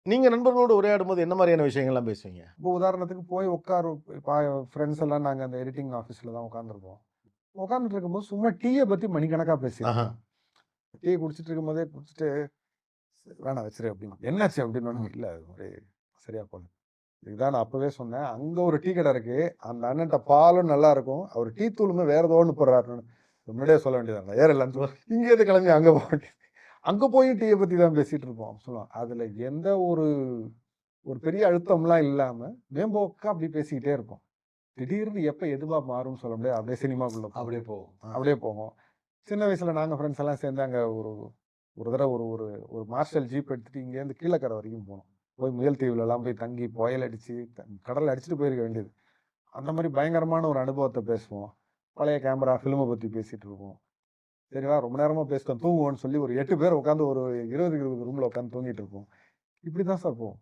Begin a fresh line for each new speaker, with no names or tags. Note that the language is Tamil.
நீங்க நண்பர்களோடு உரையாடும்போது என்ன மாரியான விஷயங்கள்லாம் பேசுவீங்க?
இப்போ உதாரணத்துக்கு போய் ஃப்ரெண்ட்ஸ் எல்லாம் நாங்க அந்த எடிட்டிங் ஆஃபீஸ்ல தான் உட்காந்துருப்போம். உட்காந்துட்டு இருக்கும்போது சும்மா டீய பத்தி மணிக்கணக்கா
ஆஹா.
பேசியிருப்போம். டீ குடிச்சிட்டு இருக்கும்போதே குடிச்சிட்டு, "வேணாம் வச்சுரு" அப்படின்னு. "என்னாச்சு?" அப்படின்னோனே,
ம்.
"இல்ல அது ஒரே சரியா போல." இதுதான் நான் அப்பவே சொன்னேன். அங்க ஒரு டீ கடை இருக்கு. அந்த அண்ணன்ட்ட பாலும் நல்லா இருக்கும். அவரு டீ தூளுமே வேற ஏதோ ஒண்ணு போடுறாருன்னு. முன்னாடியே சொல்ல வேண்டியது தானே. ஏறலன்னு சொல்லு. இங்கேருந்து கிளம்பி அங்க போ வேண்டியது. அங்க போயும் டீய பத்தி தான் பேசிட்டு இருப்போம். சொல்லுவான். அதுல எந்த ஒரு ஒரு பெரிய அழுத்தம்லாம் இல்லாம, மேம்போக்கா அப்படி பேசிக்கிட்டே இருப்போம். திடீர்னு எப்ப எதுவா மாறும்னு சொல்ல முடியாது. அப்படியே சினிமாக்குள்ள போகும்.
அப்படியே போகும்.
அப்படியே போகும். சின்ன வயசுல நாங்க ஃப்ரெண்ட்ஸ் எல்லாம் சேர்ந்து அங்க ஒரு ஒரு தடவ ஒரு ஒரு ஒரு மார்ஷல் ஜீப் எடுத்துட்டு இங்கேருந்து கீழக்கரை வரைக்கும் போனோம். போய் முயல்தீவுலலாம் போய் தங்கி புயல் அடிச்சு, கடல்ல அடிச்சுட்டு போயிருக்க வேண்டியது. அந்த மாரி பயங்கரமான ஒரு அனுபவத்த பேசுவோம். பழைய கேமரா, ஃபில்ம பத்தி பேசிட்டு இருப்போம். சரி வா ரொம்ப நேரமா பேசிட்டோம் தூங்குவோம்ன்னு சொல்லி ஒரு 8 பேர் உட்கார்ந்து ஒரு 20, 20 ரூம்ல உட்கார்ந்து தூங்கிட்டு இருப்போம். இப்படிதான் சார் போகும்.